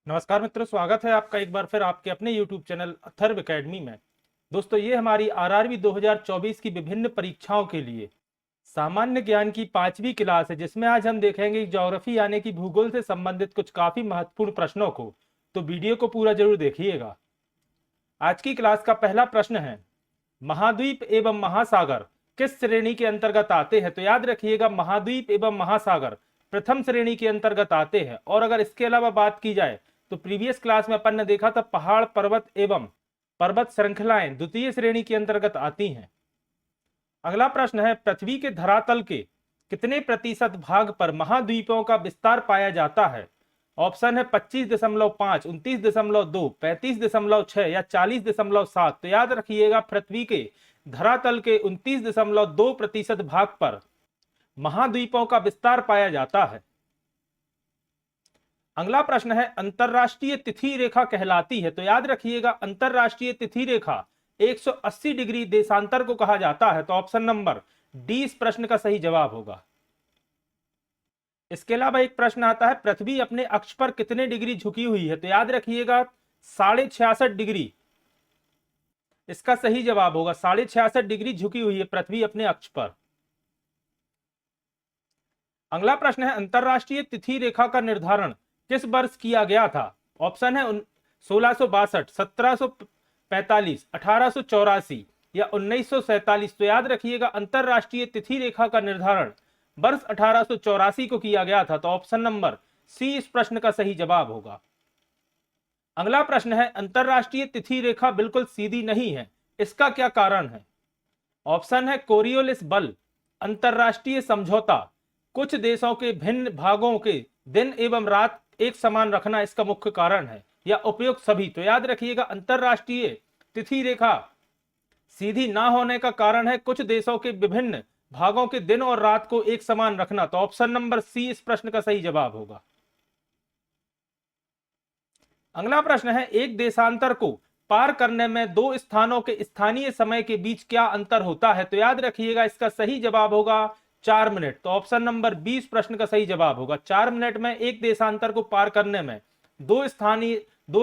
नमस्कार मित्रों, स्वागत है आपका एक बार फिर आपके अपने YouTube चैनल अथर्व एकेडमी में। दोस्तों, ये हमारी आरआरबी 2024 की विभिन्न परीक्षाओं के लिए सामान्य ज्ञान की 5वीं क्लास है, जिसमें आज हम देखेंगे ज्योग्राफी यानी कि भूगोल से संबंधित कुछ काफी महत्वपूर्ण प्रश्नों को। तो वीडियो को पूरा जरूर देखिएगा। आज की क्लास का पहला प्रश्न है, महाद्वीप एवं महासागर किस श्रेणी के अंतर्गत आते हैं? तो याद रखिएगा, महाद्वीप एवं महासागर प्रथम श्रेणी के अंतर्गत आते हैं। और अगर इसके अलावा बात की जाए तो प्रीवियस क्लास में अपन ने देखा था पहाड़ पर्वत एवं पर्वत श्रृंखलाएं द्वितीय श्रेणी के अंतर्गत आती हैं। अगला प्रश्न है, पृथ्वी के धरातल के कितने प्रतिशत भाग पर महाद्वीपों का विस्तार पाया जाता है? ऑप्शन है 25.5, 29.2, 35.6 या 40.7। तो याद रखिएगा, पृथ्वी के धरातल के 29.2% भाग पर महाद्वीपों का विस्तार पाया जाता है। अगला प्रश्न है, अंतरराष्ट्रीय तिथि रेखा कहलाती है? तो याद रखिएगा, अंतरराष्ट्रीय तिथि रेखा 180 डिग्री देशांतर को कहा जाता है। तो ऑप्शन नंबर डी इस प्रश्न का सही जवाब होगा। इसके अलावा एक प्रश्न आता है, पृथ्वी अपने अक्ष पर कितने डिग्री झुकी हुई है? तो याद रखिएगा 66.5 डिग्री इसका सही जवाब होगा। 66.5 डिग्री झुकी हुई है पृथ्वी अपने अक्ष पर। अगला प्रश्न है, अंतरराष्ट्रीय तिथि रेखा का निर्धारण किस वर्ष किया गया था? ऑप्शन है 1662, 1745, 1884 या 1947। तो याद रखिएगा, अंतरराष्ट्रीय तिथि रेखा का निर्धारण वर्ष 1884 को किया गया था। तो ऑप्शन नंबर सी इस प्रश्न का सही जवाब होगा। अगला प्रश्न है, अंतरराष्ट्रीय तिथि रेखा बिल्कुल सीधी नहीं है, इसका क्या कारण है? ऑप्शन है कोरियोलिस बल, अंतरराष्ट्रीय समझौता, कुछ देशों के भिन्न भागों के दिन एवं रात एक समान रखना इसका मुख्य कारण है, या उपयुक्त सभी। तो याद रखिएगा, अंतरराष्ट्रीय तिथि रेखा सीधी ना होने का कारण है कुछ देशों के विभिन्न भागों के दिन और रात को एक समान रखना। तो ऑप्शन नंबर सी इस प्रश्न का सही जवाब होगा। अगला प्रश्न है, एक देशांतर को पार करने में दो स्थानों के स्थानीय समय के बीच क्या अंतर होता है? तो याद रखिएगा, इसका सही जवाब होगा 4 मिनट। तो ऑप्शन नंबर 20 प्रश्न का सही जवाब होगा। 4 मिनट में एक देशांतर को पार करने में दो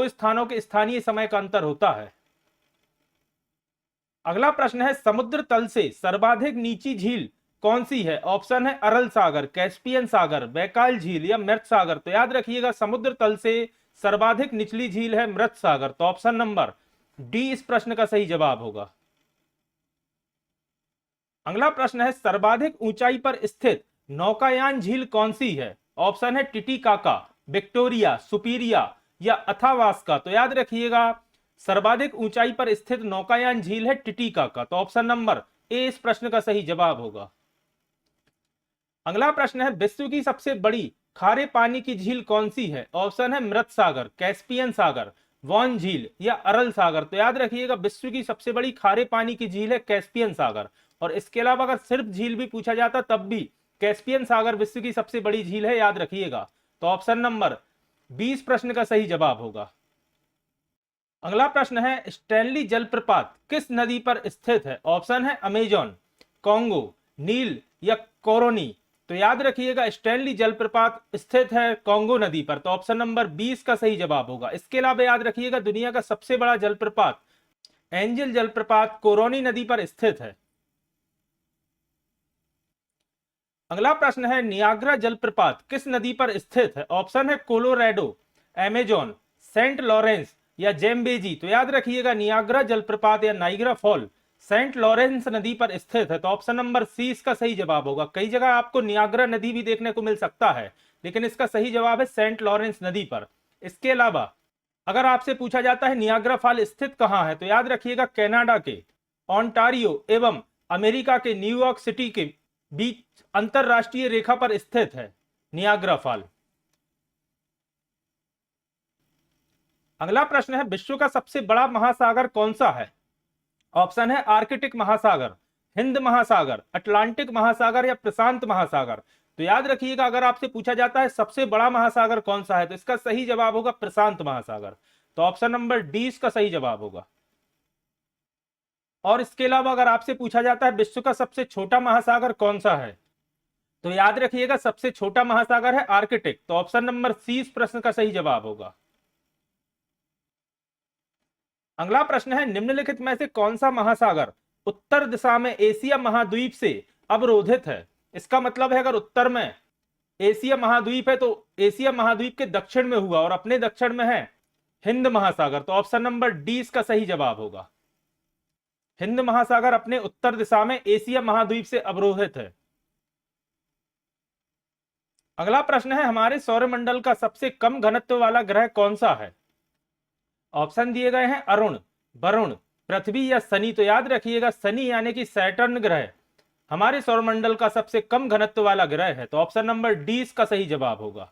स्थानों के स्थानीय समय का अंतर होता है। अगला प्रश्न है, समुद्र तल से सर्वाधिक नीची झील कौन सी है? ऑप्शन है अरल सागर, कैस्पियन सागर, बैकाल झील या मृत सागर। तो याद रखिएगा, समुद्र तल से सर्वाधिक निचली झील है मृत सागर। तो ऑप्शन नंबर डी इस प्रश्न का सही जवाब होगा। अगला प्रश्न है, सर्वाधिक ऊंचाई पर स्थित नौकायान झील कौन सी है? ऑप्शन है टिटिकाका, विक्टोरिया, सुपीरिया या अथावास्का। तो याद रखिएगा, सर्वाधिक ऊंचाई पर स्थित नौकायान झील है टिटिकाका। तो ऑप्शन नंबर ए इस प्रश्न का सही जवाब होगा। अगला प्रश्न है, विश्व की सबसे बड़ी खारे पानी की झील कौन सी है? ऑप्शन है मृत सागर, कैस्पियन सागर, वॉन झील या अरल सागर। तो याद रखिएगा, विश्व की सबसे बड़ी खारे पानी की झील है कैस्पियन सागर। और इसके अलावा अगर सिर्फ झील भी पूछा जाता तब भी कैस्पियन सागर विश्व की सबसे बड़ी झील है, याद रखिएगा। तो ऑप्शन नंबर 20 प्रश्न का सही जवाब होगा। अगला प्रश्न है, स्टैनली जलप्रपात किस नदी पर स्थित है? ऑप्शन है अमेजन, कॉन्गो, नील या कोरोनी। तो याद रखिएगा, स्टैनली जलप्रपात स्थित है कॉन्गो नदी पर। तो ऑप्शन नंबर 20 का सही जवाब होगा। इसके अलावा याद रखिएगा, दुनिया का सबसे बड़ा जलप्रपात एंजल जलप्रपात कोरोनी नदी पर स्थित है। अगला प्रश्न है, नियाग्रा जलप्रपात किस नदी पर स्थित है? ऑप्शन है कोलोराडो, अमेजन, सेंट लॉरेंस या जेम्बेजी। तो याद रखिएगा, नियाग्रा जलप्रपात या नाइग्रा फॉल सेंट लॉरेंस नदी पर स्थित है। तो ऑप्शन नंबर सी इसका सही जवाब होगा। कई जगह आपको नियाग्रा नदी भी देखने को मिल सकता है, लेकिन इसका सही जवाब है सेंट लॉरेंस नदी पर। इसके अलावा अगर आपसे पूछा जाता है नियाग्रा फॉल स्थित कहां है, तो याद रखिएगा, कनाडा के ओंटारियो एवं अमेरिका के न्यूयॉर्क सिटी के बीच अंतरराष्ट्रीय रेखा पर स्थित है नियाग्रा फॉल। अगला प्रश्न है, विश्व का सबसे बड़ा महासागर कौन सा है? ऑप्शन है आर्कटिक महासागर, हिंद महासागर, अटलांटिक महासागर या प्रशांत महासागर। तो याद रखिएगा, अगर आपसे पूछा जाता है सबसे बड़ा महासागर कौन सा है, तो इसका सही जवाब होगा प्रशांत महासागर। तो ऑप्शन नंबर डी इसका सही जवाब होगा। और इसके अलावा अगर आपसे पूछा जाता है विश्व का सबसे छोटा महासागर कौन सा है, तो याद रखिएगा, सबसे छोटा महासागर है आर्कटिक। तो ऑप्शन नंबर सी इस प्रश्न का सही जवाब होगा। अगला प्रश्न है, निम्नलिखित में से कौन सा महासागर उत्तर दिशा में एशिया महाद्वीप से अवरोधित है? इसका मतलब है अगर उत्तर में एशिया महाद्वीप है तो एशिया महाद्वीप के दक्षिण में हुआ और अपने दक्षिण में है हिंद महासागर, तो ऑप्शन नंबर डी इसका सही जवाब होगा। हिंद महासागर अपने उत्तर दिशा में एशिया महाद्वीप से अवरोधित है। अगला प्रश्न है, हमारे सौरमंडल का सबसे कम घनत्व वाला ग्रह कौन सा है? ऑप्शन दिए गए हैं अरुण, वरुण, पृथ्वी या शनि। तो याद रखिएगा शनि यानी कि सैटर्न ग्रह हमारे सौरमंडल का सबसे कम घनत्व वाला ग्रह है, तो ऑप्शन नंबर डी इसका सही जवाब होगा।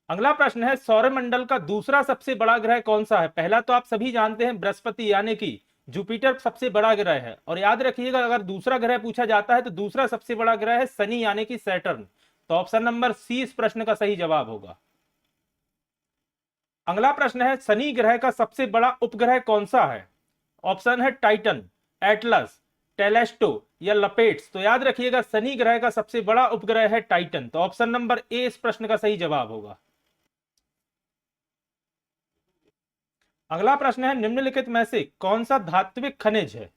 अगला प्रश्न है, सौरमंडल का दूसरा सबसे बड़ा ग्रह कौन सा है? पहला तो आप सभी जानते हैं बृहस्पति यानी कि जुपिटर सबसे बड़ा ग्रह है, और याद रखिएगा अगर दूसरा ग्रह पूछा जाता है तो दूसरा सबसे बड़ा ग्रह है शनि यानी कि सैटर्न, तो ऑप्शन नंबर सी इस प्रश्न का सही जवाब होगा। अगला प्रश्न है, शनि ग्रह का सबसे बड़ा उपग्रह कौन सा है? ऑप्शन है टाइटन, एटलस, टेलेस्टो या लपेट्स। तो याद रखिएगा शनि ग्रह का सबसे बड़ा उपग्रह है टाइटन, तो ऑप्शन नंबर ए इस प्रश्न का सही जवाब होगा। अगला प्रश्न है, निम्नलिखित में से कौन सा धात्विक खनिज है?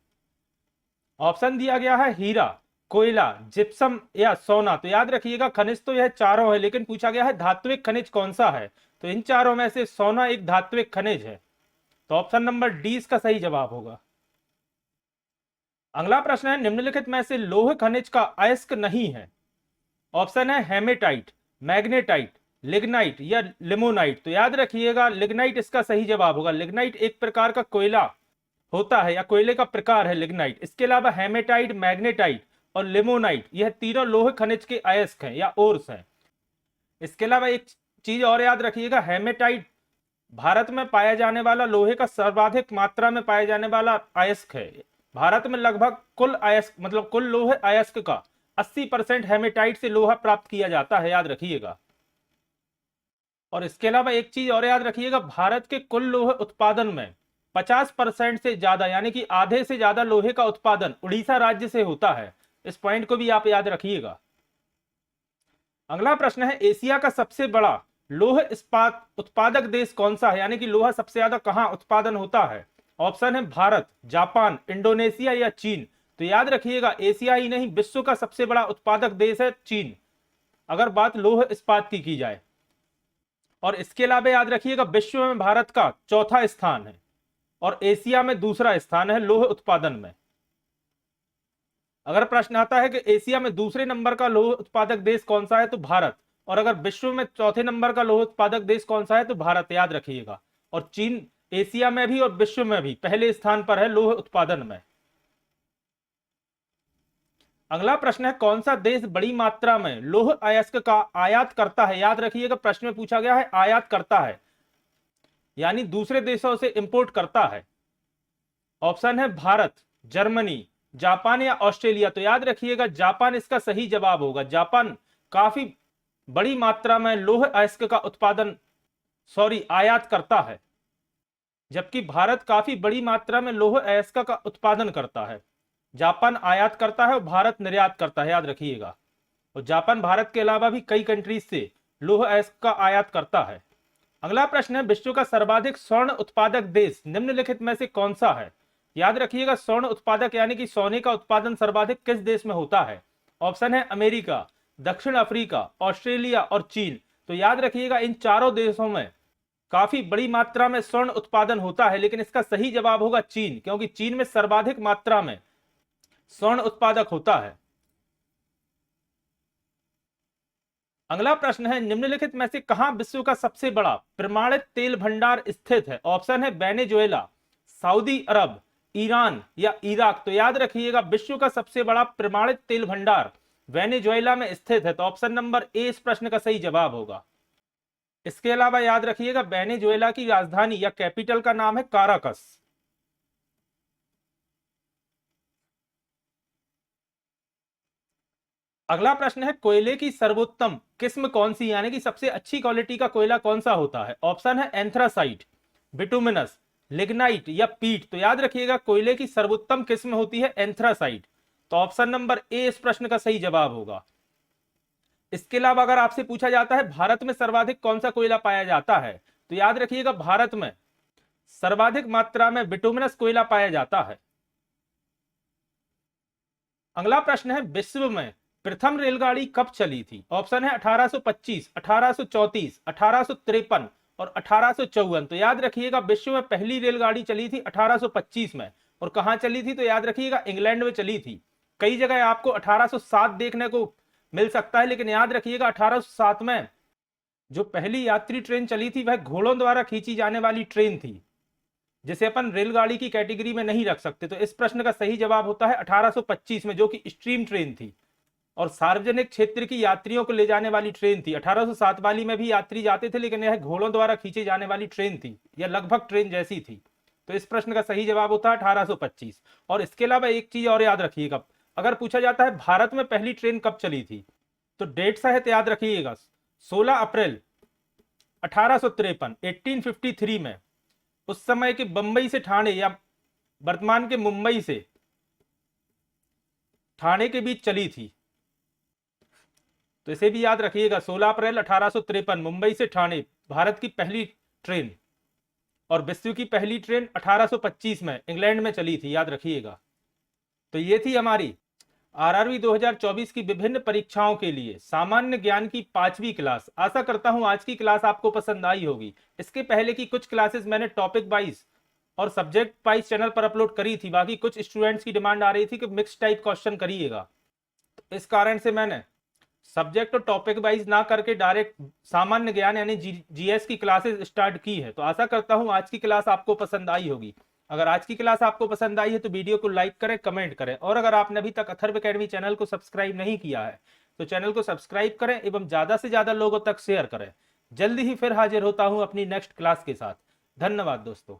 ऑप्शन दिया गया है हीरा, कोयला, जिप्सम या सोना। तो याद रखिएगा खनिज तो यह चारों है, लेकिन पूछा गया है धात्विक खनिज कौन सा है, तो इन चारों में से सोना एक धात्विक खनिज है, तो ऑप्शन नंबर डी इसका सही जवाब होगा। अगला प्रश्न है, निम्नलिखित में से लौह खनिज का अयस्क नहीं है? ऑप्शन है हेमेटाइट, मैग्नेटाइट, लिग्नाइट या लिमोनाइट। तो याद रखिएगा लिग्नाइट इसका सही जवाब होगा। लिग्नाइट एक प्रकार का कोयला होता है या कोयले का प्रकार है लिग्नाइट। इसके अलावा हेमेटाइट, मैग्नेटाइट और लिमोनाइट यह तीनों लौह खनिज के अयस्क हैं या ओर्स हैं। इसके अलावा एक चीज और याद रखिएगा, हेमेटाइट भारत में पाया जाने वाला लोहे का सर्वाधिक मात्रा में पाया जाने वाला अयस्क है। भारत में लगभग कुल अयस्क मतलब कुल लोहे अयस्क का 80% हेमेटाइट से लोहा प्राप्त किया जाता है, याद रखिएगा। और इसके अलावा एक चीज और याद रखिएगा, भारत के कुल लोहे उत्पादन में 50% से ज्यादा यानी कि आधे से ज्यादा लोहे का उत्पादन उड़ीसा राज्य से होता है। इस पॉइंट को भी आप याद रखिएगा। अगला प्रश्न है, एशिया का सबसे बड़ा लोह इस्पात उत्पादक देश कौन सा है? यानी कि लोहा सबसे ज्यादा कहां उत्पादन होता है? ऑप्शन है भारत, जापान, इंडोनेशिया या चीन। तो याद रखिएगा एशिया ही नहीं विश्व का सबसे बड़ा उत्पादक देश है चीन, अगर बात लोह इस्पात की जाए। और इसके अलावा याद रखिएगा विश्व में भारत का चौथा स्थान है और एशिया में दूसरा स्थान है लोह उत्पादन में। अगर प्रश्न आता है कि एशिया में दूसरे नंबर का लोह उत्पादक देश कौन सा है तो भारत, और अगर विश्व में चौथे नंबर का लोह उत्पादक देश कौन सा है तो भारत, याद रखिएगा। और चीन एशिया में भी और विश्व में भी पहले स्थान पर है लोह उत्पादन में। अगला प्रश्न है, कौन सा देश बड़ी मात्रा में लौह अयस्क का आयात करता है? याद रखिएगा प्रश्न में पूछा गया है आयात करता है यानी दूसरे देशों से इंपोर्ट करता है। ऑप्शन है भारत, जर्मनी, जापान या ऑस्ट्रेलिया। तो याद रखिएगा जापान इसका सही जवाब होगा। जापान काफी बड़ी मात्रा में लौह अयस्क का आयात करता है, जबकि भारत काफी बड़ी मात्रा में लौह अयस्क का उत्पादन करता है। जापान आयात करता है और भारत निर्यात करता है, याद रखिएगा। और जापान भारत के अलावा भी कई कंट्रीज से लौह अयस्क का आयात करता है। अगला प्रश्न है, विश्व का सर्वाधिक स्वर्ण उत्पादक देश निम्नलिखित में से कौन सा है? याद रखिएगा स्वर्ण उत्पादक यानी कि सोने का उत्पादन सर्वाधिक किस देश में होता है? ऑप्शन है अमेरिका, दक्षिण अफ्रीका, ऑस्ट्रेलिया और चीन। तो याद रखिएगा इन चारों देशों में काफी बड़ी मात्रा में स्वर्ण उत्पादन होता है, लेकिन इसका सही जवाब होगा चीन, क्योंकि चीन में सर्वाधिक मात्रा में स्वर्ण उत्पादक होता है। अगला प्रश्न है, निम्नलिखित में से कहां विश्व का सबसे बड़ा प्रमाणित तेल भंडार स्थित है? ऑप्शन है वेनेजुएला, सऊदी अरब, ईरान या इराक। तो याद रखिएगा विश्व का सबसे बड़ा प्रमाणित तेल भंडार वेनेजुएला में स्थित है, तो ऑप्शन नंबर ए इस प्रश्न का सही जवाब होगा। इसके अलावा याद रखिएगा वेनेजुएला की राजधानी या कैपिटल का नाम है काराकस। अगला प्रश्न है, कोयले की सर्वोत्तम किस्म कौन सी यानी कि सबसे अच्छी क्वालिटी का कोयला कौन सा होता है? ऑप्शन है एंथ्रासाइट, बिटुमिनस, लिग्नाइट या पीट। तो याद रखिएगा कोयले की सर्वोत्तम किस्म होती है एंथ्रासाइट, तो ऑप्शन नंबर ए इस प्रश्न का सही जवाब होगा। इसके अलावा अगर आपसे पूछा जाता है भारत में सर्वाधिक कौन सा कोयला पाया जाता है, तो याद रखिएगा भारत में सर्वाधिक मात्रा में बिटुमिनस कोयला पाया जाता है? अगला प्रश्न है, विश्व में प्रथम रेलगाड़ी कब चली थी? ऑप्शन है 1825, 1834, 1853 और 1854। तो याद रखिएगा, विश्व में पहली रेलगाड़ी चली थी 1825 में। और कहां चली थी? तो याद रखिएगा, इंग्लैंड में चली थी। कई जगह आपको 1807 देखने को मिल सकता है, लेकिन याद रखिएगा 1807 में जो पहली यात्री ट्रेन चली थी वह घोड़ों द्वारा खींची जाने वाली ट्रेन थी, जिसे अपन रेलगाड़ी की कैटेगरी में नहीं रख सकते। तो इस प्रश्न का सही जवाब होता है 1825 में, जो कि स्टीम ट्रेन थी और सार्वजनिक क्षेत्र की यात्रियों को ले जाने वाली ट्रेन थी। 1807 वाली में भी यात्री जाते थे, लेकिन यह घोड़ों द्वारा खींची जाने वाली ट्रेन थी, यह लगभग ट्रेन जैसी थी। तो इस प्रश्न का सही जवाब होता है 1825। और इसके अलावा एक चीज और याद रखिएगा, अगर पूछा जाता है भारत में पहली ट्रेन कब चली थी, तो डेट सहित याद रखिएगा 16 अप्रैल 1853, 1853 में। उस समय के बंबई से ठाणे या वर्तमान के मुंबई से ठाणे के बीच चली थी। तो इसे भी याद रखिएगा, 16 अप्रैल 1853 मुंबई से ठाणे भारत की पहली ट्रेन, और विश्व की पहली ट्रेन 1825 में इंग्लैंड में चली थी, याद रखिएगा। तो ये थी हमारी आरआरबी 2024 की विभिन्न परीक्षाओं के लिए सामान्य ज्ञान की 5वीं क्लास। आशा करता हूं आज की क्लास आपको पसंद आई होगी। इसके पहले की कुछ क्लासेस मैंने टॉपिक वाइज और सब्जेक्ट वाइज चैनल पर अपलोड करी थी। बाकी कुछ स्टूडेंट्स की डिमांड आ रही थी कि मिक्स टाइप क्वेश्चन करिएगा, तो इस कारण से मैंने सब्जेक्ट और टॉपिक वाइज ना करके डायरेक्ट सामान्य ज्ञान यानी जीएस की क्लासेस स्टार्ट की है। तो आशा करता हूं आज की क्लास आपको पसंद आई होगी। अगर आज की क्लास आपको पसंद आई है तो वीडियो को लाइक करें, कमेंट करें, और अगर आपने अभी तक अथर्व एकेडमी चैनल को सब्सक्राइब नहीं किया है तो चैनल को सब्सक्राइब करें एवं ज्यादा से ज्यादा लोगों तक शेयर करें। जल्दी ही फिर हाजिर होता हूं अपनी नेक्स्ट क्लास के साथ। धन्यवाद दोस्तों।